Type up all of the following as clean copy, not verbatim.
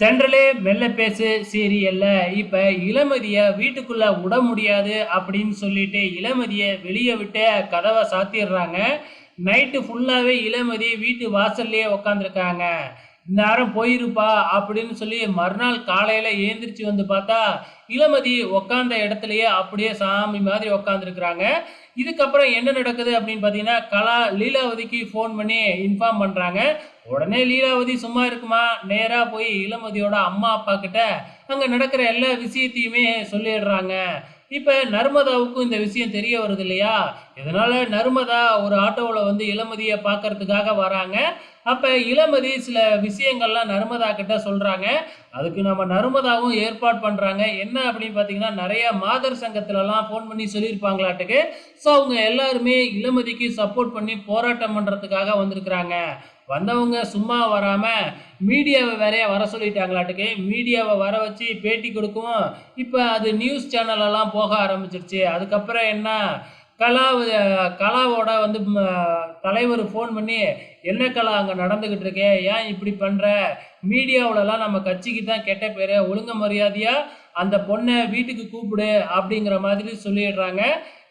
தென்றலே மெல்ல பேசு சீரியல்ல இப்ப இளமதிய வீட்டுக்குள்ள விட முடியாது அப்படின்னு சொல்லிட்டு இளமதிய வெளியே விட்டு கதவை சாத்திடுறாங்க. நைட்டு ஃபுல்லாவே இளமதி வீட்டு வாசல்லையே உக்காந்துருக்காங்க. இந்நேரம் போயிருப்பா அப்படின்னு சொல்லி மறுநாள் காலையில ஏந்திரிச்சு வந்து பார்த்தா இளமதி உக்காந்த இடத்துலயே அப்படியே சாமி மாதிரி உக்காந்துருக்குறாங்க. இதுக்கப்புறம் என்ன நடக்குது அப்படின்னு பார்த்தீங்கன்னா, கலா லீலாவதிக்கு ஃபோன் பண்ணி இன்ஃபார்ம் பண்றாங்க. உடனே லீலாவதி சும்மா இருக்குமா, நேரா போய் இளமதியோட அம்மா அப்பா கிட்ட அங்க நடக்கிற எல்லா விஷயத்தையுமே சொல்லிடுறாங்க. இப்ப நர்மதாவுக்கும் இந்த விஷயம் தெரிய வருது இல்லையா? இதனால நர்மதா ஒரு ஆட்டோவில் வந்து இளமதியை பார்க்கறதுக்காக வராங்க. அப்ப இளமதி சில விஷயங்கள்லாம் நர்மதா கிட்ட சொல்றாங்க. அதுக்கு நம்ம நர்மதாவும் ஏற்பாடு பண்றாங்க. என்ன அப்படின்னு பார்த்தீங்கன்னா, நிறைய மாதர் சங்கத்துலலாம் ஃபோன் பண்ணி சொல்லியிருப்பாங்களாட்டுக்கு. ஸோ அவங்க எல்லாருமே இளமதிக்கு சப்போர்ட் பண்ணி போராட்டம் பண்றதுக்காக வந்திருக்கிறாங்க. வந்தவங்க சும்மா வராம மீடியாவை வேறையா வர சொல்லிட்டாங்களாட்டுக்கு. மீடியாவை வர வச்சு பேட்டி கொடுக்கவும் இப்போ அது நியூஸ் சேனலெல்லாம் போக ஆரம்பிச்சிருச்சு. அதுக்கப்புறம் என்ன, கலா கலாவோட வந்து தலைவர் ஃபோன் பண்ணி, என்ன கலா அங்கே நடந்துக்கிட்டு இருக்கே, ஏன் இப்படி பண்ணுற, மீடியாவிலலாம் நம்ம கட்சிக்கு தான் கெட்ட பேர், ஒழுங்க மரியாதையா அந்த பொண்ணை வீட்டுக்கு கூப்பிடு அப்படிங்கிற மாதிரி சொல்லிடுறாங்க.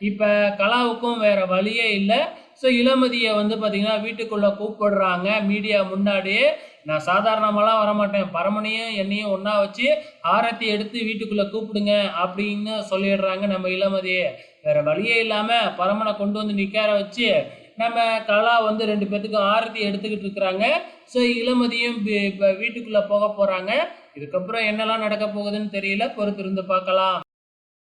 இப்போ கலாவுக்கும் வேற வழியே இல்லை. ஸோ இளமதியை வந்து பார்த்தீங்கன்னா வீட்டுக்குள்ளே கூப்பிடுறாங்க மீடியா முன்னாடியே. நான் சாதாரணமாலாம் வரமாட்டேன், பரமனையும் என்னையும் ஒன்றா வச்சு ஆரத்தி எடுத்து வீட்டுக்குள்ளே கூப்பிடுங்க அப்படின்னு சொல்லிடுறாங்க நம்ம இளமதியை. வேற வழியே இல்லாமல் பரமனை கொண்டு வந்து நிற்கார வச்சு நம்ம கலா வந்து 2 பேர்த்துக்கும் ஆரத்தி எடுத்துக்கிட்டு இருக்கிறாங்க. ஸோ இளமதியும் இப்போ வீட்டுக்குள்ளே போக போகிறாங்க. இதுக்கப்புறம் என்னெல்லாம் நடக்க போகுதுன்னு தெரியல, பொறுத்திருந்து பார்க்கலாம்.